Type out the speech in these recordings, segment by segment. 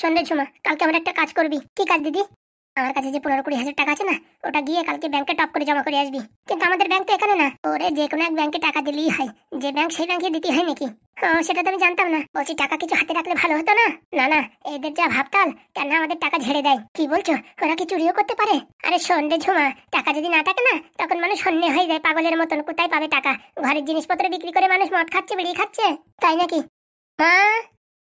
সন্ধ্যে ঝুমা, কালকে আমার একটা কাজ করবি। কি কাজ দিদি? আমার কাছে যে 15-20 হাজার টাকা আছে না, ওটা গিয়ে কালকে ব্যাংকে টপ করে জমা করে আসবি। কিন্তু আমাদের ব্যাংক তো এখানে না। ওরে যে কোনো এক ব্যাংকে টাকা দিলেই হয়, যে ব্যাংক সেই ব্যাংকে দিতে হয় নাকি? সেটা তো আমি জানতাম না। বলছি টাকা কিছু হাতে রাখলে ভালো হতো না? না না, এদের যা ভাবতাল, কেন আমাদের টাকা ঝেড়ে দেয়। কি বলছো, ওরা কি চুরিও করতে পারে? আরে সন্ধ্যে ঝুমা, টাকা যদি না থাকে না, তখন মানুষ শূন্য হয়ে যায় পাগলের মতন। কোথায় পাবে টাকা? ঘরের জিনিসপত্র বিক্রি করে মানুষ মদ খাচ্ছে, বিড়ি খাচ্ছে, তাই নাকি? মা,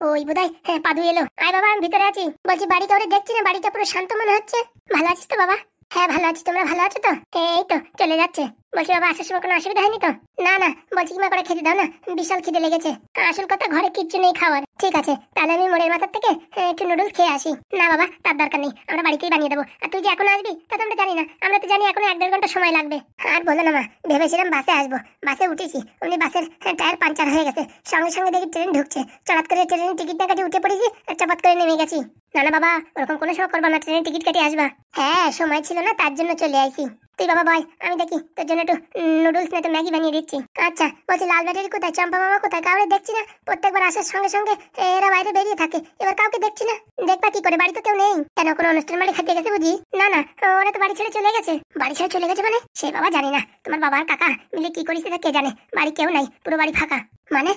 ওই বোধহয় হ্যাঁ পাদু এলো। আয় বাবা, আমি ভিতরে আছি। বলছি বাড়ি কাউরে দেখছি না, বাড়িটা পুরো শান্ত মনে হচ্ছে। ভালো আছিস তো বাবা? হ্যাঁ ভালো আছি, তোমরা ভালো আছো তো? এই তো চলে যাচ্ছে। বলছি বাবা, আসার সময় কোনো অসুবিধা হয়নি তো? না না, বলছি কি মা করে খেতে দাও না, বিশাল খিদে লেগেছে। আসল কথা, ঘরে কিচ্ছু নেই খাওয়ার। ঠিক আছে, তাহলে আমি মোড়ের মাথার থেকে একটু নুডলস খেয়ে আসি। না বাবা, তার দরকার নেই, আমরা বাড়িতেই বানিয়ে দেবো। আর তুই যে এখন আসবি তা তো আমরা জানি না। আমরা তো জানি এখন 1-1.5 ঘন্টা সময় লাগবে। আর বলো না মা, ভেবেছিলাম বাসে আসবো, বাসে উঠেছি, অমনি বাসের টায়ার পাঞ্চার হয়ে গেছে। সঙ্গে সঙ্গে দেখি ট্রেন ঢুকছে, চড়াত করে ট্রেনের টিকিট না কাটি উঠে পড়েছি, আর চাপাত করে নেমে গেছি। না না বাবা, ওরকম কোনো সময় করবা না, ট্রেনের টিকিট কাটি আসবা। হ্যাঁ, সময় ছিল না, তার জন্য চলে আইছি। তুই বাবা বয়, আমি দেখি তোর জন্য একটু নুডলস না তো ম্যাগি বানিয়ে দিচ্ছি। আচ্ছা, বলছি লাল ব্যাটারি কোথায়, চম্পা মামা কোথায়? কাউরে দেখছি না। প্রত্যেকবার আসার সঙ্গে সঙ্গে এরা বাইরে বেরিয়ে থাকে, এবার কাউকে দেখছি না। দেখবা কি করে, বাড়ি তো কেউ নেই। কেন, কোনো অনুষ্ঠান বাড়ি খাইতে গেছে বুঝি? না না, ওরা তো বাড়ি ছেড়ে চলে গেছে। বাড়ি ছেড়ে চলে গেছে মানে? সে বাবা জানি না, তোমার বাবা আর কাকা মিলে কি করিস কে জানে। বাড়ি কেউ নাই, পুরো বাড়ি ফাঁকা। মানে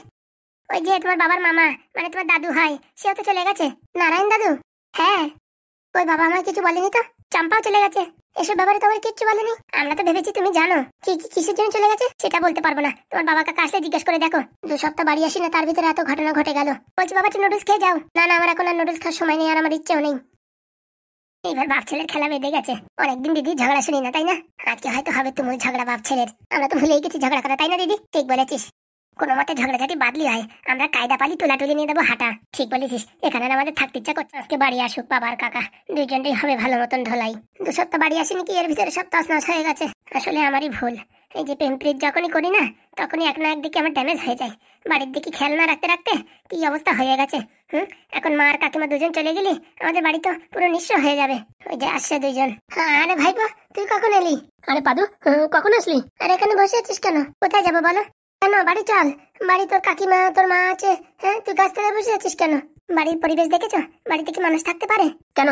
ওই যে তোমার বাবার মামা, মানে তোমার দাদু হয়, সেও তো চলে গেছে। নারায়ণ দাদু? হ্যাঁ। ওই বাবা আমায় কিছু বলেনি তো। চম্পাও চলে গেছে। এসব ব্যাপারে তোমার কিচ্ছু বলেনি? আমরা তো ভেবেছি তুমি জানো। কিসের জন্য চলে গেছে সেটা বলতে পারবো না। তোমার বাবা কাকা আসলে জিজ্ঞেস করে দেখো। 2 সপ্তাহ বাড়ি আসি না, তার ভিতরে এত ঘটনা ঘটে গেল। বলছি বাবা, একটু নুডলস খেয়ে যাও। না না, আমার এখন আর নুডলস খাওয়ার সময় নেই, আর আমার ইচ্ছেও নেই। এইবার বাপ ছেলের খেলা বেঁধে গেছে। অনেকদিন দিদি ঝগড়া শুনি না, তাই না? আজকে হয়তো হবে তুমি ঝগড়া বাপ ছেলের। আমরা তো ভুলেই গেছি ঝগড়া করা, তাই না দিদি? ঠিক বলেছিস। কোনো মতে ঝগড়াঝাটি বাদলি হয়, আমরা কায়দা পালি তুলাতুলি নিয়ে দেবো হাঁটা। ঠিক বলেছিস, এখানে আমাদের থাকতে ইচ্ছা করছে। আজকে বাড়ি আসুক বাবার কাকা, দুইজনটাই হবে ভালো মতন ঢোলাই। 2 সপ্তাহ বাড়ি আসেনি কি, এর ভিতরে সব তছনছ হয়ে গেছে। আসলে আমারই ভুল। এই যে প্রেম প্রীত যখনই করি না, তখনই এক না একদিকে আমার ড্যামেজ হয়ে যায়। বাড়ির দিকে খেয়াল না রাখতে রাখতে কি অবস্থা হয়ে গেছে। এখন মা আর কাকিমা দুজন চলে গেলে আমাদের বাড়ি তো পুরো নিঃস্ব হয়ে যাবে। ওই যে আসছে দুইজন। আরে ভাইপো, তুই কখন এলি? আরে পাদু, কখন আসলি? আরে এখানে বসে আছিস কেন? কোথায় যাবো বলো? কেন, বাড়ি চল। বাড়ি তোর কাকিমা তোর মা আছে। হ্যাঁ, তুই গাছ তলায় বসে আছিস কেন? বাড়ির পরিবেশ দেখেছো? বাড়িতে কি মানুষ থাকতে পারে? কেন,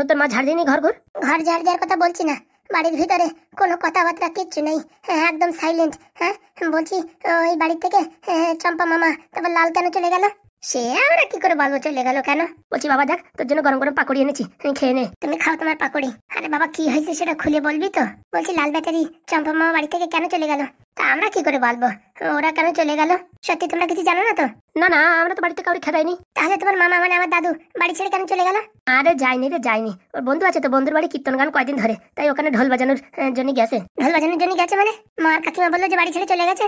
তোর মা ঝাড় দিনি ঘর? ঘর ঝাড় দেওয়ার কথা বলছি না, বাড়ির ভিতরে কোনো কথাবার্তা কিচ্ছু নেই। হ্যাঁ, একদম সাইলেন্ট। হ্যাঁ বলছি, ওই বাড়ি থেকে চম্পা মামা তারপর লাল কেন চলে গেল? সে আমরা কি করে বলবো চলে গেল কেন? বলছি বাবা দেখ, তোর জন্য গরম গরম পাকড়ি এনেছি, খেয়ে নে। তুমি খাও তোমার পাকড়ি। আরে বাবা, কি হয়েছে সেটা খুলে বলবি তো? বলছি লাল ব্যাটারি চম্পা মামা বাড়ি থেকে কেন চলে গেল? তা আমরা কি করে বলবো ওরা কেন চলে গেল? সত্যি তোমরা কিছু জানো না তো? না না, আমরা তো বাড়িতে কাউকে খেদাইনি। তাহলে তোমার মামা মানে আমার দাদু বাড়ি ছেড়ে কেন চলে গেল? আরে যায়নি রে, যায়নি। ওর বন্ধু আছে তো, বন্ধুর বাড়ি কীর্তন গান কয়দিন ধরে, তাই ওখানে ঢোল বাজানোর জন্য গেছে। ঢোল বাজানোর জন্য গেছে মানে? মা আর কাকিমা বললো যে বাড়ি ছেড়ে চলে গেছে।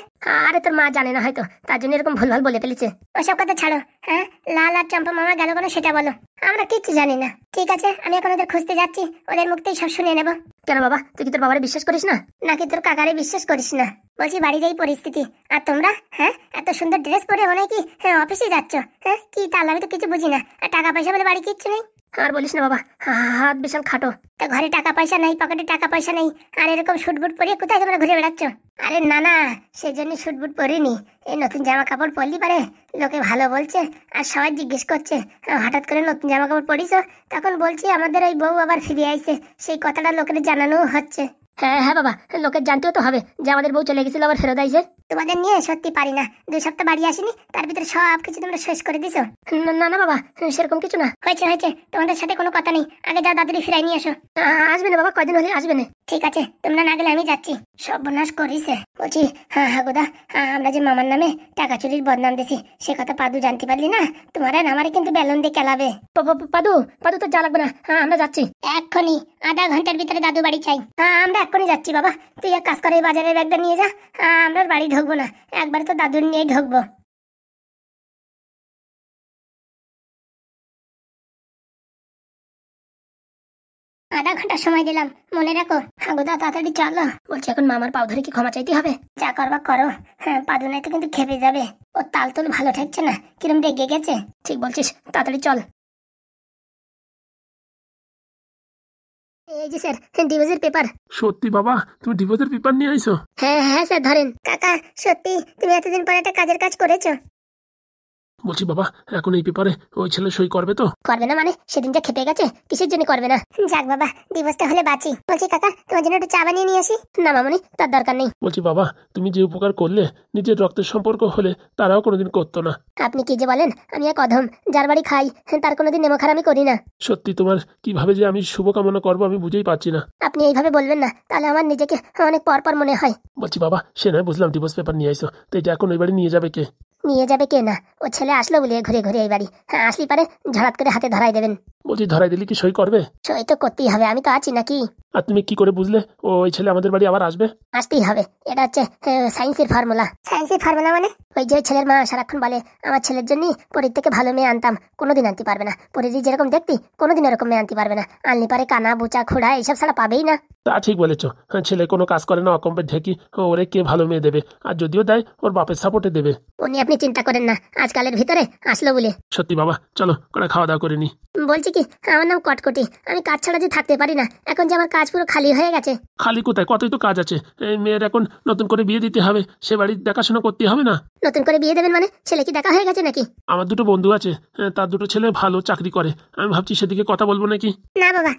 আরে তোর মা জানে না হয়তো, তার জন্য এরকম ভুলভাল বলে ফেলেছে। ওসব কথা ছাড়ো। হ্যাঁ, লাল আর চম্পা মামা গেল কেন সেটা বলো। আমরা কিচ্ছু জানি না। ঠিক আছে, আমি এখন ওদের খুঁজতে যাচ্ছি, ওদের মুখতেই সব শুনে নেবো। কেন বাবা, তুই কি তোর বাবারে বিশ্বাস করিস না? নাকি তোর কাকারে বিশ্বাস করিস না? বলছি বাড়ির এই পরিস্থিতি, আর তোমরা হ্যাঁ এত সুন্দর ড্রেস পরে মনে কি অফিসে যাচ্ছ? হ্যাঁ কি তাহলে, আমি তো কিছু বুঝি না। আর টাকা পয়সা বলে বাড়ি কিচ্ছু নেই? আর বলিস না বাবা, হাত বিশাল খাটো। তা ঘরে টাকা পয়সা নেই, পকেটে টাকা পয়সা নেই, আর এরকম শুটবুট পরিয়ে কোথায় তোমরা ঘুরে বেড়াচ্ছ? আরে না না, সেজন্য শুটবুট পরিনি। এই নতুন জামা কাপড় পরলি পারে লোকে ভালো বলছে, আর সবাই জিজ্ঞেস করছে হঠাৎ করে নতুন জামা কাপড় পরিস। তখন বলছি আমাদের ওই বউ আবার ফিরে আইছে, সেই কথাটা লোকের জানানোও হচ্ছে। হ্যাঁ হ্যাঁ বাবা, লোকের জানতেও তো হবে যে আমাদের বউ চলে গেছিল আবার ফেরত আইছে। তোমাদের নিয়ে সত্যি পারি না, 2 সপ্তাহ বাড়ি আসিনি, তার ভিতরে সব কিছু তোমরা শেষ করে দিছো। না না বাবা, সেরকম কিছু না। হয়েছে হয়েছে, তোমাদের সাথে কোনো কথা নেই। আগে যাও দাদুরি ফিরাই নিয়ে আসো। আসবে না বাবা, কয়দিন হলে আসবে না। ঠিক আছে, তোমরা না গেলে আমি যাচ্ছি। সর্বনাশ করিছে। বলছি হ্যাঁ গোদা, আমরা যে মামার নামে টাকা চুরির বদনাম দিছি সে কথা পাদু জানতে পারলি না? তোমার আর আমারে কিন্তু বেলুন দিয়ে কেলাবে। পাদু পাদু তো যা লাগবে না, আমরা যাচ্ছি এক্ষুনি। আধা ঘন্টার ভিতরে দাদু বাড়ি চাই। আমরা এক্ষুনি যাচ্ছি বাবা, তুই এক কাজ করে এই বাজারের ব্যাগটা নিয়ে যা। আমরা বাড়ি ঢুকবো না, একবার তো দাদুর নিয়েই ঢুকবো। আধা ঘন্টা সময় দিলাম, মনে রাখো। হাগুদা তাড়াতাড়ি চলো। বলছি এখন মামার পাও ধরে কি ক্ষমা চাইতে হবে? যা করবা করো। হ্যাঁ, পাদু নাই তো কিন্তু খেপে যাবে। ও তাল তুল ভালো ঠেকছে না, কিরম রেগে গেছে। ঠিক বলছিস, তাড়াতাড়ি চল। এই যে স্যার, ডিভোর্সের পেপার। সত্যি বাবা, তুমি ডিভোর্সের পেপার নিয়ে আইছো? হ্যাঁ হ্যাঁ স্যার, ধরেন। কাকা সত্যি তুমি এতদিন পরে একটা কাজের কাজ করেছো? বলছি বাবা, এখন এই পেপারে ওই ছেলে সই করবে তো? করবে না মানে? সেদিন যা খেপে গেছে, কিসের জন্য করবে না? যাক বাবা, ডিভোর্সটা হলে বাঁচি। বলছি কাকা, তোমার জন্য একটু চা বানিয়ে নিয়ে আসি? না মামনি, তার দরকার নেই। বলছি বাবা, তুমি যে উপকার করলে, নিজের রক্তের সম্পর্ক হলে তারাও কোনোদিন করতো না। আপনি কি যে বলেন, আমি এক অধম, যার বাড়ি খাই তার কোনোদিন নেমখারামি করি না। সত্যি তোমার কিভাবে যে আমি শুভকামনা করবো আমি বুঝেই পারছি না। আপনি এইভাবে বলবেন না, তাহলে আমার নিজেকে অনেক পর মনে হয়। বলছি বাবা, সে নয় বুঝলাম ডিভোর্স পেপার নিয়ে আইসো, তো এটা এখন ওই বাড়ি নিয়ে যাবে কে? নিয়ে যাবে কে না? ও ছেলে আসলো বলে ঘুরে ঘুরে এই বাড়ি। হ্যাঁ, আসলি পারে ঝড়াত করে হাতে ধরাই দেবেন। বলছি ধরাই দিলে কি সই করবে? সই তো করতেই হবে, আমি তো আছি নাকি? আর তুমি কি করে বুঝলে ওই ছেলে আমাদের বাড়ি আবার আসবে? আসতেই হবে, এটা হচ্ছে সায়েন্সের ফর্মুলা। সায়েন্সের ফর্মুলা মানে? ওই যে ছেলের মা সারাক্ষণ বলে আমার ছেলের জন্য পরীর থেকে ভালো মেয়ে আনতাম, কোনোদিন আনতে পারবে না। পরীর যেরকম দেখতি কোনোদিন এরকম মেয়ে আনতে পারবে না। আনলি পারে কানা বুচা খোড়া এইসব ছাড়া পাবেই না। তা ঠিক বলেছ, হ্যাঁ, ছেলে কোনো কাজ করে না, অকম্পে ঢেকি, ওরে কে ভালো মেয়ে দেবে? আর যদিও দেয় ওর বাপের সাপোর্টে দেবে। উনি আপনি চিন্তা করেন না, আজকালের ভিতরে আসলো বলে। সত্যি বাবা, চলো করে খাওয়া দাওয়া করে নি। বলছি কি, আমার নাম কটকটি, আমি কাজ ছাড়া যে থাকতে পারি না। এখন যে আমার কাজ পুরো খালি হয়ে গেছে। খালি কোথায়, কতই তো কাজ আছে। এই মেয়ের এখন নতুন করে বিয়ে দিতে হবে, সে বাড়ির দেখাশোনা করতে হবে না? নতুন করে বিয়ে দেবেন মানে? ছেলে কি দেখা হয়ে গেছে নাকি? আমার দুটো বন্ধু আছে, তার দুটো ছেলে ভালো চাকরি করে, আমি ভাবছি সেদিকে কথা বলবো নাকি। না বাবা,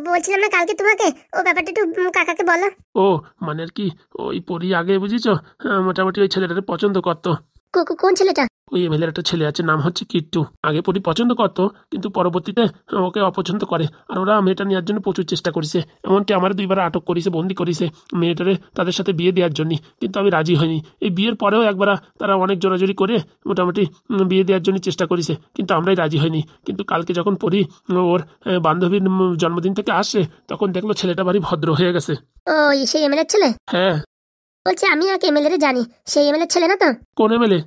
বলছিলাম না কালকে তোমাকে, ও ব্যাপারটা একটু কাকাকে বলো। ও মানে আর কি, ওই পরি আগে বুঝেছো, মোটামুটি ওই ছেলেটাকে পছন্দ করতো। কোন ছেলেটা? ওই এমএলএর একটা ছেলে আছে, নাম হচ্ছে কিট্টু। আগে পরি পছন্দ করতো, কিন্তু পরবর্তীতে ওকে অপছন্দ করে। আর ওরা মেয়েটা নেওয়ার জন্য প্রচুর চেষ্টা করেছে, এমনকি আমার দুইবার আটক করেছে, বন্দি করেছে মেয়েটারে তাদের সাথে বিয়ে দেওয়ার জন্য, কিন্তু আমি রাজি হইনি। এই বিয়ের পরেও একবার তারা অনেক জোরাজোরি করে মোটামুটি বিয়ে দেওয়ার জন্য চেষ্টা করেছে, কিন্তু আমরাই রাজি হইনি। কিন্তু কালকে যখন পরি ওর বান্ধবীর জন্মদিন থেকে আসছে, তখন দেখলো ছেলেটা ভারী ভদ্র হয়ে গেছে। ওই সেই এমএলএর ছেলে? হ্যাঁ। বলছি আমি এক এমএলএ জানি, সেই এমএলএর ছেলে না তো? কোন এমএলএ?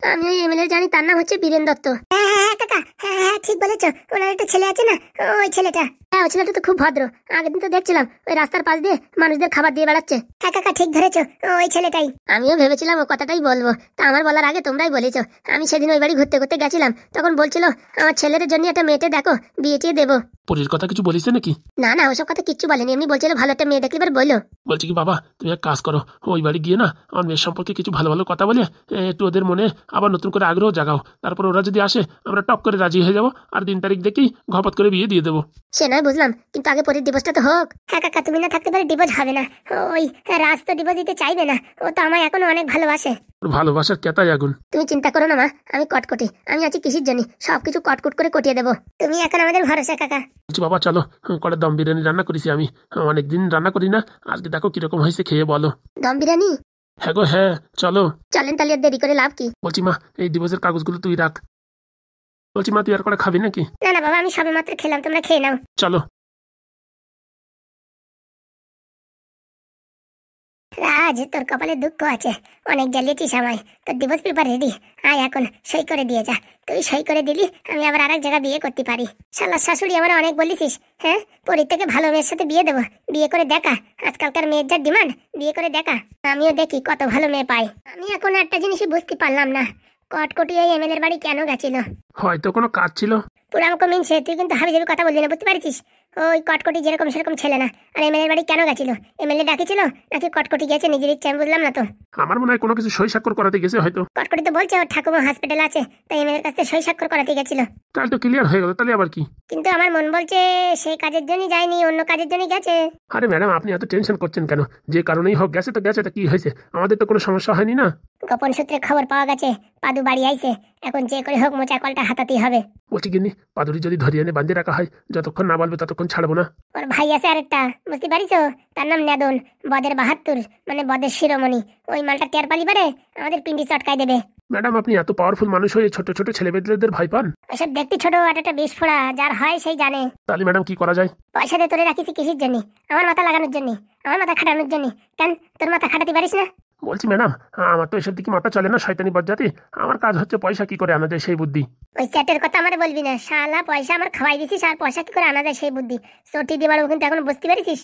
আমি ওই এমএলএ জানি, তার নাম হচ্ছে বীরেন দত্ত। হ্যাঁ হ্যাঁ হ্যাঁ কাকা, হ্যাঁ হ্যাঁ ঠিক বলেছো। ওনার একটা ছেলে আছে না, ওই ছেলেটা। হ্যাঁ, ওই ছেলেটা তো খুব ভদ্র। আগের দিন তো দেখছিলাম ওই রাস্তার পাশ দিয়ে মানুষদের খাবার দিয়ে বেড়াচ্ছে। হ্যাঁ কাকা, ঠিক ধরেছো, ওই ছেলেটাই। আমিও ভেবেছিলাম ও কথাটাই বলবো, তা আমার বলার আগে তোমরাই বলেছো। আমি সেদিন ওই বাড়ি ঘুরতে ঘুরতে গেছিলাম, তখন বলছিল আমার ছেলের জন্য একটা মেয়েটে দেখো, বিয়ে টিয়ে দেবো। পরির কথা কিছু বলিস নাকি? না না, ওসব কথা কিচ্ছু বলেনি, এমনি বলছিল ভালো একটা মেয়ে দেখলে এবার বললো। বলছি কি বাবা, তুমি এক কাজ করো, ওই বাড়ি গিয়ে না আমার মেয়ের সম্পর্কে কিছু ভালো ভালো কথা বলে একটু ওদের মনে আবার নতুন করে আগ্রহ জাগাও। তারপর ওরা যদি আসে আমরা টপ করে রাজি হয়ে যাবো, আর দিন তারিখ দেখেই ঘপত করে বিয়ে দিয়ে দেবো। সে নয় বুঝলাম, কিন্তু আগে পরের ডিভোর্সটা তো হোক। হ্যাঁ কাকা, তুমি না থাকতে পারে ডিভোর্স হবে না। ওই রাজ তো ডিভোর্স দিতে চাইবে না, ও তো আমায় এখনো অনেক ভালোবাসে। ওর ভালোবাসার কেতাই আগুন। তুমি চিন্তা করো না মা, আমি কটকটি, আমি আছি কিসের জন্য, সবকিছু কটকুট করে কটিয়ে দেবো। তুমি এখন আমাদের ভরসা কাকা। বলছি বাবা চলো, করে দম বিরিয়ানি রান্না করেছি আমি, অনেকদিন রান্না করি না, আজকে দেখো কিরকম হয়েছে, খেয়ে বলো। দম বিরিয়ানি? হ্যাঁ গো হ্যাঁ, চলো। চলেন তাহলে, আর দেরি করে লাভ কি? বলছি মা, এই ডিভোর্সের কাগজগুলো তুই রাখ। বলছি মা, তুই আর করে খাবি নাকি? না না বাবা, আমি সবে মাত্র খেলাম, তোমরা খেয়ে নাও। চলো। রাজ, তোর কপালে দুঃখ আছে, অনেক জ্বালিয়েছিস আমায়। তোর ডিভোর্স পেপার রেডি, আয় এখন সই করে দিয়ে যা। তুই সই করে দিলি, আমি আবার আরেক জায়গায় বিয়ে করতে পারি। শালা শাশুড়ি আমার অনেক বলিস, হ্যাঁ, পরীর থেকে ভালো মেয়ের সাথে বিয়ে দেবো, বিয়ে করে দেখা। আজকালকার মেয়ের যা ডিমান্ড, বিয়ে করে দেখা। আমিও দেখি কত ভালো মেয়ে পাই। আমি এখন একটা জিনিসই বুঝতে পারলাম না, কটকটি ওই এমএলএর বাড়ি কেন গেছিল? হয়তো কোনো কাজ ছিল। পুরো আমাকে মিনছে, তুই কিন্তু হাবি যাবি কথা বলবি না, বুঝতে পারছিস? ওই কটকটি যেরকম সেরকম ছেলে না। আর এমএলএর বাড়ি কেন গেছিল? এমএলএ ডাকিছিল নাকি কটকটি গেছে নিজের ইচ্ছা? আমি বুঝলাম না তো। আমার মনে হয় কোনো কিছু সই স্বাক্ষর করাতে গেছে হয়তো। কটকটি তো বলছে ওর ঠাকুমা হসপিটাল আছে, তাই এমএলএর কাছে সই স্বাক্ষর করাতে গেছিল। তাহলে তো ক্লিয়ার হয়ে গেল, তাহলে আবার কি? কিন্তু আমার মন বলছে সেই কাজের জন্য যায়নি, অন্য কাজের জন্য গেছে। আরে ম্যাডাম, আপনি এত টেনশন করছেন কেন? যে কারণেই হোক, গেছে তো গেছে, তা কি হয়েছে? আমাদের তো কোনো সমস্যা হয়নি না। গোপন সূত্রে খবর পাওয়া গেছে পাদু বাড়ি আইছে, এখন যে করে হোক মোচা কলটা হাতাতেই হবে। বলছি গিন্নি, পাদুরি যদি ধরিয়ে এনে বাঁধিয়ে রাখা হয়, যতক্ষণ না বলবে ততক্ষণ ছাড়বো না। ওর ভাই আছে আরেকটা, বুঝতে পারিস? তার নাম নেদন, বদের ৭২, মানে বদের শিরোমণি। ওই মালটা টের পালি পারে আমাদের পিন্ডি চটকাই দেবে। ম্যাডাম, আপনি এত পাওয়ারফুল মানুষ হয়ে ছোট ছোট ছেলেমেয়েদের ভয় পান? ওইসব দেখতে ছোট, একটা বিস্ফোরা, যার হয় সেই জানে। তাহলে ম্যাডাম কি করা যায়? পয়সা দিয়ে তোরে রাখিস কিসের জন্য? আমার মাথা লাগানোর জন্য, আমার মাথা খাটানোর জন্য। কেন তোর মাথা খাটাতে পারিস না? বলছি ম্যাডাম, আমার তো এসব দিকে মাথা চলে না, শয়তানি বজ্জাতি। আমার কাজ হচ্ছে পয়সা কি করে আনা যায় সেই বুদ্ধি। ওই চ্যাটের কথা আমার বলবি না, শালা পয়সা আমার খাওয়াই দিছিস, আর পয়সা কি করে আনা যায় সেই বুদ্ধি চটি দিয়ে বাড়বো, কিন্তু এখন বুঝতে পেরেছিস।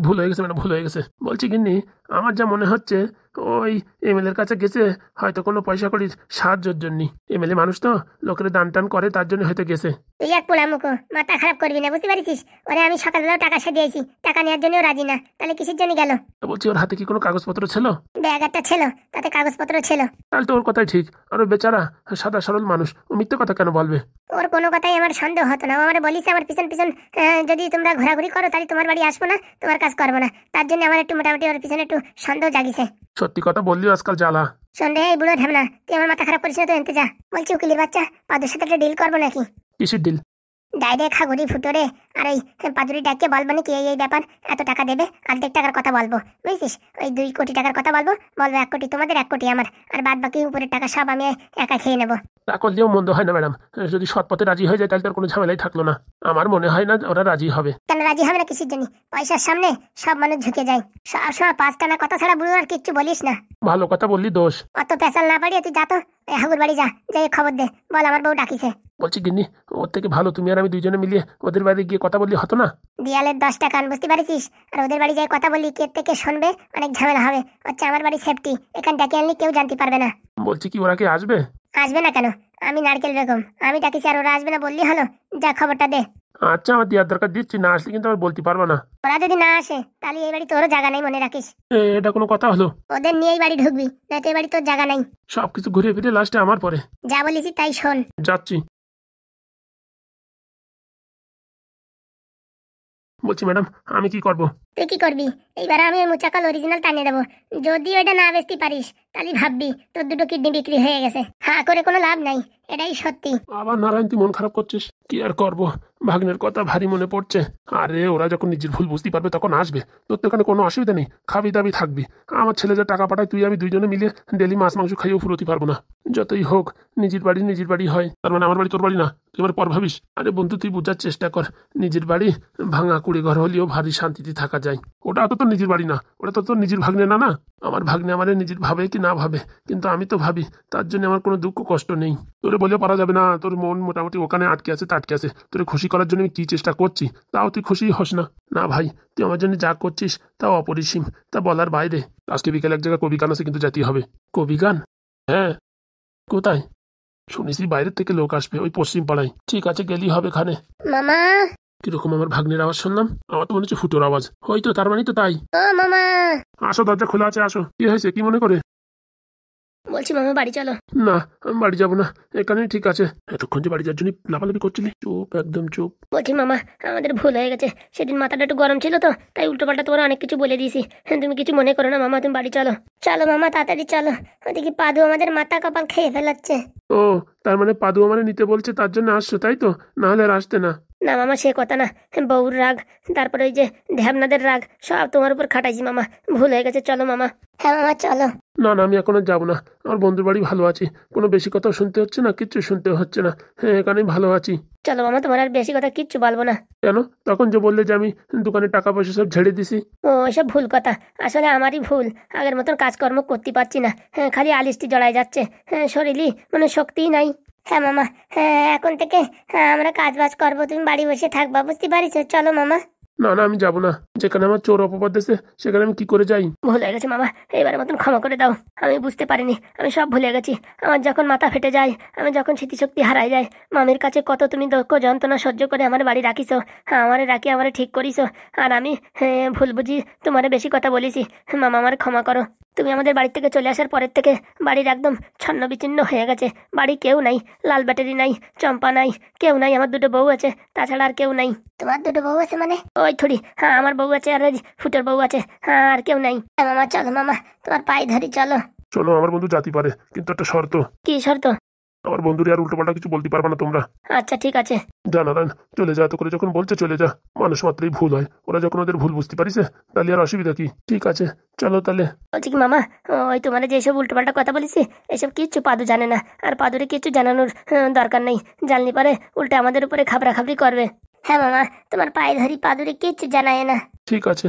ভুল হয়ে গেছে ম্যাডাম, ভুল হয়ে গেছে। বলছি গিন্নি, আমার যা মনে হচ্ছে ওই এমএলএ এর কাছে গেছে হয়তো কোনো পয়সা কড়ির সাহায্যের জন্য। এমএলএ মানুষ তো, লোকের দান টান করে, তার জন্য হয়তো গেছে। তুই এক পোড়া মুখো, মাথা খারাপ করবি না, বুঝতে পারিস? ওরে আমি সকালবেলাও টাকা সে দিয়েছি, টাকা নেওয়ার জন্যও রাজি না, তাহলে কিসের জন্য গেল? বলছি ওর হাতে কি কোনো কাগজপত্র ছিল? ব্যাগ একটা ছিল, তাতে কাগজপত্র ছিল। তাহলে তো ওর কথাই ঠিক। আর ও বেচারা সাদা সরল মানুষ, ও মিথ্যে কথা কেন বলবে? ওর কোনো কথাই আমার সন্দেহ হতো না। ও আমার বলিস আমার পিছন পিছন যদি তোমরা ঘোরাঘুরি করো তাহলে তোমার বাড়ি আসবো না, তোমার কাজ করবো না, তার জন্য আমার একটু মোটামুটি ওর পিছনে একটু সন্দেহ জাগিছে। সত্যি কথা বললিও আজকাল জ্বালা। সন্দেহ এই বুড়ো ঢামনা, তুই আমার মাথা খারাপ করিস না তো, এনতে যা। বলছি উকিলের বাচ্চা, পাদুর সাথে একটা ডিল করবো নাকি? কিসের ডিল? ডাইরেক্ট খাগুড়ি ফুটোরে আর ওই পাদুরি ডাককে বলবো নাকি এই ব্যাপার, এত টাকা দেবে, অর্ধেক টাকার কথা বলবো, বুঝছিস? ওই 2 কোটি টাকার কথা বলবো 1 কোটি তোমাদের, 1 কোটি আমার, আর বাদ বাকি উপরের টাকা সব আমি একা খেয়ে নেবো। তা করলেও মন্দ হয় না ম্যাডাম, যদি সৎ পথে রাজি হয়ে যায় তাহলে তার কোনো ঝামেলাই থাকলো না। আমার মনে হয় না ওরা রাজি হবে। কেন রাজি হবে না কিসের জন্য? পয়সার সামনে সব মানুষ ঝুঁকে যায়। সব সময় 5 টানা কথা ছাড়া বুড়ো আর কিচ্ছু বলিস না। ভালো কথা বললি দোষ। অত পেশাল না পারিয়ে তুই যা তো, হাগুর বাড়ি যা, যাই খবর দে, বল আমার বউ ডাকিছে। বলছি গিন্নি, ওর থেকে ভালো তুমি আর আমি দুইজনে মিলিয়ে ওদের বাড়ি গিয়ে কথা বললি হতো না? দেয়ালের 10টা কান, বুঝতে পারিস? আর ওদের বাড়ি যাই কথা বললি, কে থেকে শুনবে, অনেক ঝামেলা হবে। হচ্ছে আমার বাড়ি সেফটি, এখান ডেকে আনলে কেউ জানতে পারবে না। বলছি কি ওরা কি আসবে? আসবে না কেন? আমি নারকেল বেগম, আমি ডাকিছি, আর ওরা আসবে না বললি হলো? যা খবরটা দে। আচ্ছা, আমার দেওয়ার দরকার, দিচ্ছি। না আসলে কিন্তু আমি বলতে পারবো না। ওরা যদি না আসে তাহলে এই বাড়ি তোরও জায়গা নাই, মনে রাখিস। এটা কোনো কথা হলো? ওদের নিয়ে এই বাড়ি ঢুকবি, না তো এই বাড়ি তোর জায়গা নাই। সবকিছু ঘুরে ফিরে লাস্টে আমার পরে। যা বলেছি তাই শোন। যাচ্ছি। বলছি ম্যাডাম, আমি কি করব? তুই কি করবি? এইবার আমি ওই মুচাকাল অরিজিনাল টানিয়ে দেবো। যদি ওইটা না বেচতে পারিস তাহলে ভাববি তোর 2টো কিডনি বিক্রি হয়ে গেছে। হ্যাঁ করে কোনো লাভ নাই, এটাই সত্যি। আবার নারায়ণ, তুই মন খারাপ করছিস? কি আর করব, ভাগ্নের কথা ভারী মনে পড়ছে। আরে ওরা যখন নিজের ভুল বুঝতে পারবে তখন আসবে। তোর তো এখানে কোনো অসুবিধা নেই, খাবি দাবি থাকবি। আমার ছেলে যা টাকা পাঠায়, তুই আমি দুইজনে মিলে ডেলি মাছ মাংস খাইয়েও ফুরোতে পারবো না। যতই হোক নিজের বাড়ি হয়, তার মানে আমার বাড়ি তোর বাড়ি না? তুই এবার পর ভাবিস। আরে বন্ধু, তুই বোঝার চেষ্টা কর। নিজের বাড়ি ভাঙা কুড়ি ঘর হলেও ভারী শান্তিতে থাকা যায়। ওটা তো তোর নিজের বাড়ি না, ওটা তো তোর নিজের ভাগ্নে না। না, আমার ভাগ্নে আমার নিজের ভাবে কি না ভাবে, কিন্তু আমি তো ভাবি, তার জন্য আমার কোনো দুঃখ কষ্ট নেই। তোরে বলেও পারা যাবে না, তোর মন মোটামুটি ওখানে আটকে আছে, তাটকে আছে। তোরে খুশি করার জন্য আমি কি চেষ্টা করছি, তাও তুই খুশি হস না। না ভাই, তুই আমার জন্য যা করছিস তাও অপরিসীম, তা বলার বাইরে। আজকে বিকেলে এক জায়গায় কবি গান আছে, কিন্তু যেতে হবে। কবি গান? হ্যাঁ। কোথায়? শুনেছি বাইরের থেকে লোক আসবে, ওই পশ্চিম পাড়ায়। ঠিক আছে, গেলেই হবে। খানে মামা। কিরকম আমার ভাগ্নের আওয়াজ শুনলাম? আমার তো মনে হচ্ছে ফুটোর আওয়াজ। হয়তো, তার মানে তো তাই। ও মামা। আসো, দরজা খোলা আছে, আসো। কি হয়েছে, কি মনে করে? বলছি মামা বাড়ি চলো। না, আমি বাড়ি যাবো না, এখানেই ঠিক আছে। এতক্ষণ যে বাড়ি যাওয়ার জন্য লাফালাফি করছিলি, চুপ, একদম চুপ। বলছি মামা, আমাদের ভুল হয়ে গেছে, সেদিন মাথাটা একটু গরম ছিল তো, তাই উল্টোপাল্টা তোমার অনেক কিছু বলে দিয়েছি। তুমি কিছু মনে করো না মামা, তুমি বাড়ি চলো। চলো মামা, তাড়াতাড়ি চলো, ওদিকে পাদু আমাদের মাথা কপাল খেয়ে ফেলাচ্ছে। ও, তার মানে পাদু মানে নিতে বলছে, তার জন্য আসছো, তাই তো? না হলে আর আসতে না। না মামা, সে কথা না, বউর রাগ, তারপরে ওই যে ধ্যাবনাদের রাগ, সব তোমার উপর খাটাইছি মামা, ভুল হয়ে গেছে। চলো মামা। হ্যাঁ মামা চলো। না না, আমি এখন আর যাবো না। আমার বন্ধুর বাড়ি ভালো আছি, কোনো বেশি কথাও শুনতে হচ্ছে না, কিচ্ছু শুনতে হচ্ছে না। হ্যাঁ, এখানেই ভালো আছি। চলো মামা, তোমার আর বেশি কথা কিচ্ছু বলবো না। কেন? তখন যে বললে যে আমি দোকানে টাকা পয়সা সব ঝেড়ে দিছি। ও এসব ভুল কথা, আসলে আমারই ভুল। আগের মতন কাজকর্ম করতে পারছি না, হ্যাঁ খালি আলিস্টি জড়াই যাচ্ছে, হ্যাঁ শরীরই মানে শক্তিই নাই। হ্যাঁ মামা, হ্যাঁ এখন থেকে হ্যাঁ আমরা কাজ বাজ করবো, তুমি বাড়ি বসে থাকবা, বুঝতে পারিস? চলো মামা। না না, আমি যাবো না। যেখানে আমার চোর অপবাদ দিয়েছে সেখানে আমি কি করে যাই? ভুল হয়ে গেছে মামা, এবারের মতন ক্ষমা করে দাও। আমি বুঝতে পারিনি, আমি সব ভুলে গেছি। আমার যখন মাথা ফেটে যায়, আমি যখন স্মৃতিশক্তি হারাই যায়, মামির কাছে কত তুমি দুঃখ যন্ত্রণা সহ্য করে আমার বাড়ি রাখিছো, হ্যাঁ আমারে রাখি আমারে ঠিক করিছো, আর আমি ভুল বুঝি তোমারে বেশি কথা বলেছি। মামা আমার ক্ষমা করো। তুমি আমাদের বাড়ি থেকে চলে আসার পরের থেকে বাড়ির একদম ছন্ন বিচ্ছিন্ন হয়ে গেছে। বাড়ি কেউ নাই, লাল ব্যাটারি নাই, চম্পা নাই, কেউ নাই। আমার 2টো বউ আছে, তাছাড়া আর কেউ নাই। তোমার 2টো বউ আছে মানে? ওই থুড়ি, হ্যাঁ আমার বউ আছে, আর ওই ফুটোর বউ আছে, হ্যাঁ আর কেউ নাই। মামা চলো মামা, তোমার পায়ে ধরি চলো। চলো, আমার বন্ধু জাতি পারে, কিন্তু একটা শর্ত। কি শর্ত? আমার বন্ধুরে আর উল্টোপাল্টা কিছু বলতে পারবে না তোমরা। আচ্ছা ঠিক আছে। নারায়ণ, চলে যা, তো করে যখন বলছে চলে যা। মানুষ মাত্রই ভুল হয়, ওরা যখন ওদের ভুল বুঝতে পারিস তাহলে আর অসুবিধা কি? ঠিক আছে, চলো তাহলে। বলছি কি মামা, ওই তোমার যেসব উল্টোপাল্টা কথা বলেছি এসব কিচ্ছু পাদু জানে না, আর পাদুরে কিচ্ছু জানানোর দরকার নেই। জানলি পারে উল্টে আমাদের উপরে খাবরা খাবরি করবে। হ্যাঁ মামা, তোমার পায়ে ধরি, পাদুরে কিচ্ছু জানায় না। ঠিক আছে।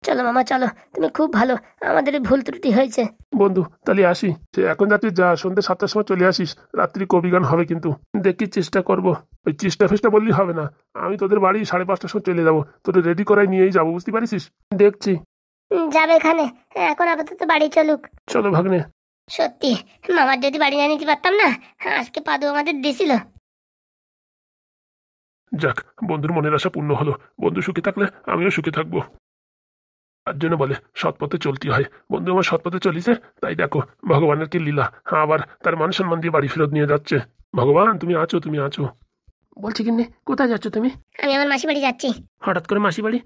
চলো মামা চলো, তুমি খুব ভালো, আমাদের ভুল ত্রুটি হয়েছে। বন্ধু তাহলে আসি, সে এখন যাচ্ছিস যা, সন্ধ্যে 7টার সময় চলে আসিস, রাত্রি কবিগান হবে কিন্তু দেখি, চেষ্টা করব। ওই চেষ্টা ফেষ্টা বললেই হবে না, আমি তোদের বাড়ি 5:30টার সময় চলে যাবো, তোদের রেডি করাই নিয়েই যাবো, বুঝতে পারিস? দেখছি। যাবে এখানে, এখন আপাতত বাড়ি চলুক। চলো ভাগ্নে। সত্যি মামার যদি বাড়ি না নিতে পারতাম না, আজকে পাদু আমাদের দিছিল। যাক, বন্ধুর মনের আশা পূর্ণ হলো। বন্ধু সুখে থাকলে আমিও সুখে থাকবো। তার জন্য বলে সৎ পথে চলতে হয়। বন্ধু আমার সৎ পথে চলিছে, তাই দেখো ভগবানের কি লীলা, আবার তার মান সম্মান দিয়ে বাড়ি ফেরত নিয়ে যাচ্ছে। ভগবান তুমি আছো, তুমি আছো। বলছি কিন্নি, কোথায় যাচ্ছ তুমি? আমি আমার মাসি বাড়ি যাচ্ছি। হঠাৎ করে মাসি বাড়ি?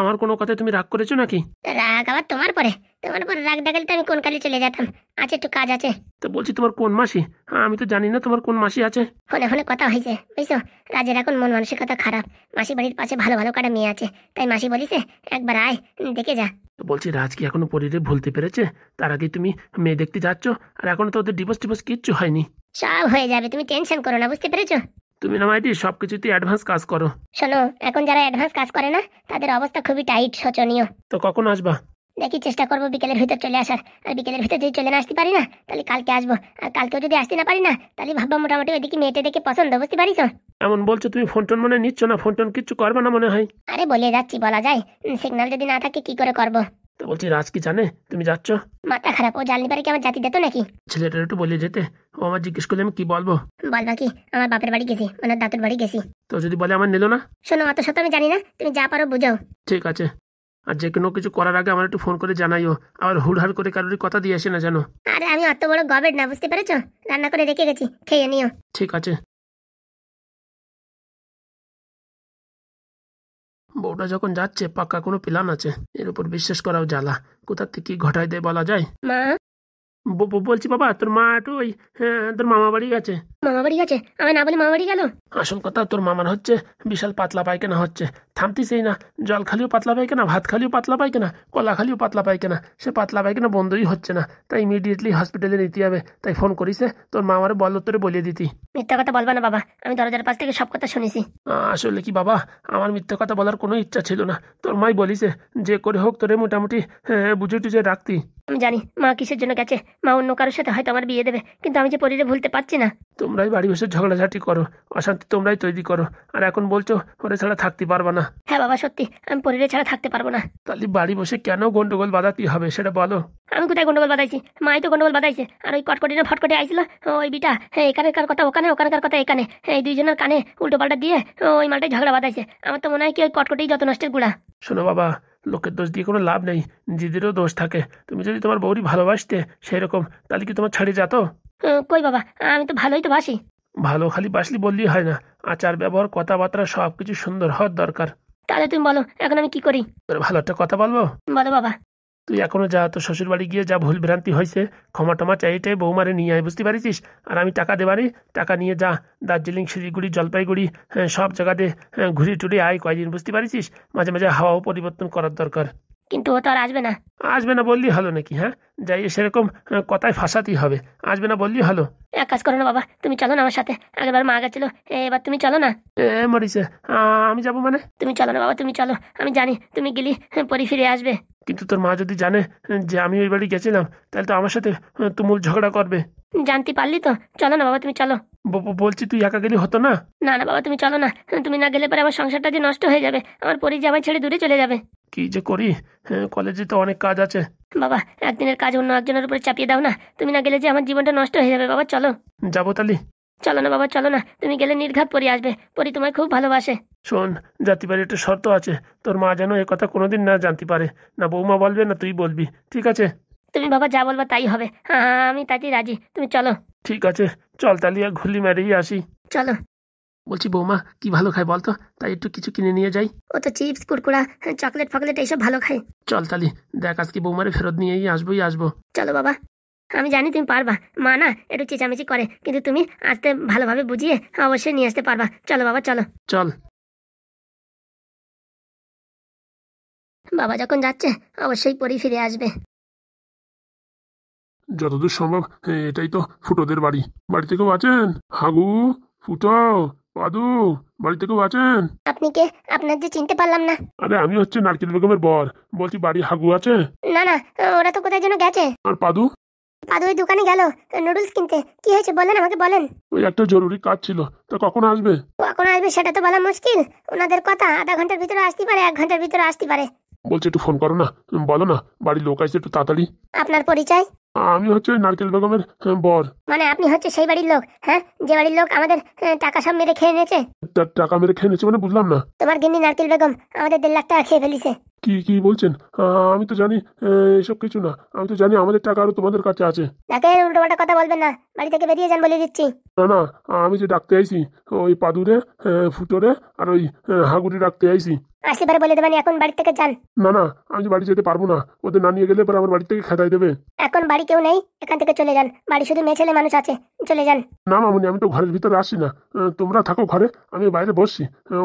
আমার কোনো কথায় তুমি রাগ করেছো নাকি? রাগ আবার তোমার পরে? তোমার পরে রাগ দেখালে তো আমি কোন কালে চলে যেতাম। আছে একটু কাজ আছে। তো বলছি তোমার কোন মাসি? আমি তো জানি না তোমার কোন মাসি আছে। ফোনে ফোনে কথা হয়েছে বুঝছো, রাজের এখন মন মানসিকতা খারাপ। মাসি বাড়ির পাশে ভালো ভালো কাটা মেয়ে আছে, তাই মাসি বলিছে একবার আয়, দেখে যা। তো বলছি রাজ কি এখনো পরিরে ভুলতে পেরেছে? তার আগে তুমি মেয়ে দেখতে যাচ্ছ, আর এখনো তো ওদের ডিভোর্স টিভোর্স কিচ্ছু হয়নি। সব হয়ে যাবে, তুমি টেনশন করো না, বুঝতে পেরেছো? তুমি না মাইদি সবকিছুতে অ্যাডভান্স কাজ করো। শোনো, এখন যারা অ্যাডভান্স কাজ করে না তাদের অবস্থা খুবই টাইট, শোচনীয়। তো কখন আসবা? দেখি চেষ্টা করবো বিকেলের ভিতর চলে আসার। আর বিকেলের ভিতর যদি চলে না আসতে পারি না, তাহলে কালকে আসবো। আর কালকেও যদি আসতে না পারি না, তাহলে ভাববা মোটামুটি ওইদিকে মেয়েটা দেখে পছন্দ, বুঝতে পারিস? এমন বলছো তুমি, ফোন টোন মনে নিচ্ছ না? ফোন টোন কিচ্ছু করবে না মনে হয়। আরে বলে যাচ্ছি, বলা যায়, সিগন্যাল যদি না থাকে কি করে করব? তো বলছি রাজ কি জানে তুমি যাচ্ছ? মাথা খারাপ, ও জানলে পারে কি আমার জাতি দিত নাকি? ছেলেটার একটু বলে যেতে, ও আমার জিজ্ঞেস করলে আমি কি বলবো? বলবা কি, আমার বাপের বাড়ি গেছি, মানে দাদুর বাড়ি গেছি। তো যদি বলে আমার নিল না? শোনো, অত শত আমি জানি না, তুমি যা পারো বুঝাও। ঠিক আছে, আর যে কোনো কিছু করার আগে আমার একটু ফোন করে জানাইও, আবার হুড়হাড় করে কারোরই কথা দিয়ে আসে না যেন। আরে আমি অত বড় গবেট না, বুঝতে পেরেছো? রান্না করে রেখে গেছি, খেয়ে নিও। ঠিক আছে। বউটা যখন যাচ্ছে পাক্কা কোনো প্ল্যান আছে, এর উপর বিশ্বাস করাও জ্বালা, কোথার থেকে কি ঘটায় দেয় বলা যায়? মা, বলছি বাবা, তোর মা একটু ওই তোর মামা বাড়ি গেছে। মামা বাড়ি গেছে? আমি না বলি মামা বাড়ি গেল? আসল কথা, তোর মামার হচ্ছে বিশাল পাতলা পায়খানা হচ্ছে, থামতিসেই না। জল খালিও পাতলা পায়খানা, ভাত খালিও পাতলা পায়খানা, কলা খালিও পাতলা পায়খানা, সে পাতলা পায়খানা বন্ধই হচ্ছে না। তাই ইমিডিয়েটলি হসপিটালে নিতে হবে। তাই ফোন করিছে, তোর মা আমার বল তোরে বলিয়ে দিতি। মিথ্যা কথা বলবা না বাবা, আমি দরজার পাশ থেকে সব কথা শুনেছি। আসলে কি বাবা, আমার মিথ্যে কথা বলার কোনো ইচ্ছা ছিল না। তোর মাই বলিছে যে করে হোক তোরে মোটামুটি বুঝে টুঝে রাখতি। আমি জানি মা কিসের জন্য গেছে, মা অন্য কারোর সাথে হয়তো আমার বিয়ে দেবে, কিন্তু আমি যে পরিরে ভুলতে পারছি না। তোমরাই বাড়ি বসে ঝগড়াঝাটি করো, অশান্তি তোমরাই তৈরি করো, আর এখন বলছো ওরে ছাড়া থাকতে পারবা না। হ্যাঁ বাবা সত্যি, আমি পরিরে ছাড়া থাকতে পারবো না। তাহলে বাড়ি বসে কেন গন্ডগোল বাঁধাতে হবে সেটা বলো। আমি কোথায় গন্ডগোল বাঁধাইছি? মাই তো গন্ডগোল বাঁধাইছে। আর ওই কটকটি না ফটকটি আইছিল, ওই বিটা এখানকার কথা ওখানে, ওখানকার কথা এখানে, এই দুইজনের কানে উল্টো পাল্টা দিয়ে ওই মালটাই ঝগড়া বাঁধাইছে। আমার তো মনে হয় কি ওই কটকটেই যত নষ্টের গুড়া। শোনো বাবা, লোকের দোষ দিয়ে কোনো লাভ নেই, নিজেদেরও দোষ থাকে। তুমি যদি তোমার বউরি ভালোবাসতে সেই রকম, তাহলে কি তোমার ছাড়ি যেত? কই বাবা, আমি তো ভালোই তো বাসি। ভালো খালি বাসলি বললেই হয় না, আচার ব্যবহার কথাবার্তা সব কিছু সুন্দর হওয়ার দরকার। তাহলে তুমি বলো এখন আমি কি করি? তোর ভালো একটা কথা বলবো? বলো বাবা। তুই এখনো যা, তোর শ্বশুর বাড়ি গিয়ে যা ভুল ভ্রান্তি হয়েছে ক্ষমা টমা চাইটাই বৌমারে নিয়ে আয়, বুঝতে পারিস? আর আমি টাকা দেবারি, টাকা নিয়ে যা দার্জিলিং শিলিগুড়ি জলপাইগুড়ি সব জায়গাতে ঘুরে টুরে আয় কয়দিন, বুঝতে পারিস? মাঝে মাঝে হাওয়াও পরিবর্তন করার দরকার। কিন্তু ও তো আর আসবে না। আসবে না বললেই হলো নাকি? হ্যাঁ, যাই সেরকম কথায় ফাঁসাতেই হবে, আসবে না বললেই হলো। এক কাজ করো না বাবা, তুমি চলো না আমার সাথে। আগেরবার মা গেছিল, এবার তুমি চলো না। মরিছে, আমি যাবো মানে? তুমি চলো না বাবা, তুমি চলো। আমি জানি তুমি গেলি পরি ফিরে আসবে। কিন্তু তোর মা যদি জানে যে আমি ওই বাড়ি গেছিলাম, তাহলে তো আমার সাথে তুমুল ঝগড়া করবে। জানতে পারলি তো, চলো না বাবা, তুমি চলো। বলছি তুই একা গেলে হতো না? না না বাবা, তুমি চলো না। তুমি না গেলে পরে আমার সংসারটা যে নষ্ট হয়ে যাবে, আমার পরি যে আমায় ছেড়ে দূরে চলে যাবে। কি যে করি, কলেজে তো অনেক কাজ আছে। বাবা, একদিনের কাজ অন্য একজনের উপরে চাপিয়ে দাও না। তুমি না গেলে যে আমার জীবনটা নষ্ট হয়ে যাবে। বাবা চলো। যাবো তালি। চলো না বাবা, চলো না। তুমি গেলে নির্ঘাত পরি আসবে, পরি তোমায় খুব ভালোবাসে। শোন, জাতি বাড়ির একটা শর্ত আছে, তোর মা যেন এ কথা কোনোদিন না জানতে পারে, না বৌমা বলবে না তুই বলবি, ঠিক আছে? তুমি বাবা যা বলবা তাই হবে। হ্যাঁ হ্যাঁ, আমি তাতেই রাজি, তুমি চলো। ঠিক আছে, চল তালি আর ঘুলি মেরেই আসি। চলো। বলছি বৌমা কি ভালো খায় বলতো, তাই একটু কিছু কিনে নিয়ে যাই। ও তো চিপস কুরকুরা চকলেট ফকলেট এইসব ভালো খায়। চল তালি, দেখ আজকে বৌমারে ফেরত নিয়েই আসবোই আসবো। চলো বাবা, আমি জানি তুমি পারবা। মা না একটু চেঁচামেচি করে, কিন্তু তুমি আসতে ভালোভাবে বুঝিয়ে অবশ্যই নিয়ে আসতে পারবা। চলো বাবা চলো। চল। বাবা যখন যাচ্ছে অবশ্যই পরি ফিরে আসবে। যতদূর সম্ভব এটাই তো ফুটোদের বাড়ি। বাড়িতে কেউ আছেন? হাগু, ফুটো, পাদু, বাড়িতে কেউ আছেন? আপনি কে? আপনার যে চিনতে পারলাম না। আরে আমি হচ্ছে নারকেল বেগমের বর। বলছি বাড়ি হাগু আছে? না না, ওরা তো কোথায় যেন গেছে। আর পাদু? পাদু ওই দোকানে গেল নুডলস কিনতে। কি হয়েছে বলেন, আমাকে বলেন। ওই একটা জরুরি কাজ ছিল, তা কখন আসবে? কখন আসবে সেটা তো বলা মুশকিল। ওনাদের কথা আধা ঘন্টার ভিতরে আসতে পারে, 1 ঘন্টার ভিতরে আসতে পারে। বলছে একটু ফোন করো না, বলো না বাড়ির লোক আসছে একটু তাড়াতাড়ি। আপনার পরিচয়? আমি হচ্ছে ওই নারকেল বেগমের বর। মানে আপনি হচ্ছে সেই বাড়ির লোক? হ্যাঁ, যে বাড়ির লোক আমাদের টাকা সব মেরে খেয়ে নিয়েছে। টাকা মেরে খেয়ে নিচ্ছে মানে বুঝলাম না। তোমার গিন্নি নারকেল বেগম আমাদের 1.5 লাখ টাকা খেয়ে ফেলিছে। কি কি বলছেন? আমি তো জানি এসব কিছু না। আমি তো জানি আমাদের টাকা আরো তোমাদের কাছে আছে। দেখেন, উল্টোপাল্টা কথা বলবেন না, বাড়ি থেকে বেরিয়ে যান বলে দিচ্ছি। না না, আমি যে ডাকতে আইছি ওই পাদুরে, ফুটোরে আর ওই হাগুড়ি ডাকতে আইছি। আসলে পরে বলে দেবেন, এখন বাড়ি থেকে যান। না না, আমি যে বাড়ি যেতে পারবো না, ওদের না নিয়ে গেলে পরে আমার বাড়ি থেকে খেদাই দেবে। এখন বাড়ি কেউ নেই, এখান থেকে চলে যান। বাড়ি শুধু মেয়ে ছেলে মানুষ আছে, চলে যান। না মামুনি, আমি তো ঘরের ভিতরে আসছি না। তোমরা থাকো ঘরে, আমি বাইরে বসছি।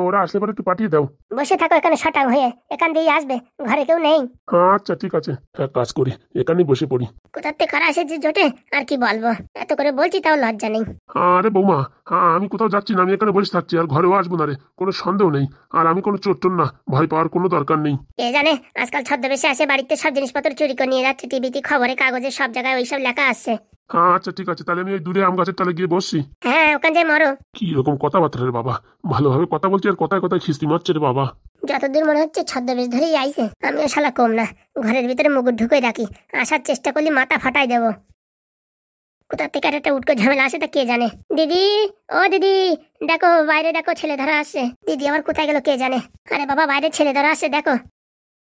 ওরা আসলে পরে একটু পাঠিয়ে দাও। বসে থাকো এখানে শটাং হয়ে, এখান দিয়েই আসবে, ঘরে কেউ নেই। আচ্ছা ঠিক আছে, এক কাজ করি, এখানেই বসে পড়ি। কোথার থেকে কারা এসে যে জোটে, আর কি বলবো। এত করে বলছি তাও লজ্জা নেই। আরে বৌমা, আমি কোথাও যাচ্ছি না, আমি এখানে বসে থাকছি, আর ঘরেও আসবো না রে, কোনো সন্দেহ নেই। আর আমি কোনো চোর টোর না, ভয় পাওয়ার কোনো দরকার নেই। কে জানে, আজকাল ছদ্মবেশে আসে, বাড়িতে সব জিনিসপত্র চুরি করে নিয়ে যাচ্ছে। টিভিতে, খবরে, কাগজে, সব জায়গায় ওইসব লেখা আসছে। আচ্ছা ঠিক আছে, তাহলে আমি ওই দূরে আম গাছের তলে গিয়ে বসছি। হ্যাঁ, ওখান যাই মরো। কি রকম কথাবার্তা রে বাবা, ভালোভাবে কথা বলছি আর কথায় কথায় খিস্তি মারছে রে বাবা। যতদূর মনে হচ্ছে ছদ্মবেশ ধরেই আইছে। আমিও শালা কম না, ঘরের ভিতরে মুগুর ঢুকে রাখি, আসার চেষ্টা করলে মাথা ফাটাই দেবো। কোথা থেকে আর একটা উটকো ঝামেলা আসে তা কে জানে। দিদি, ও দিদি, দেখো বাইরে দেখো, ছেলে ধরা আসছে। দিদি আমার কোথায় গেল কে জানে। আরে বাবা, বাইরে ছেলে ধরা আসছে দেখো।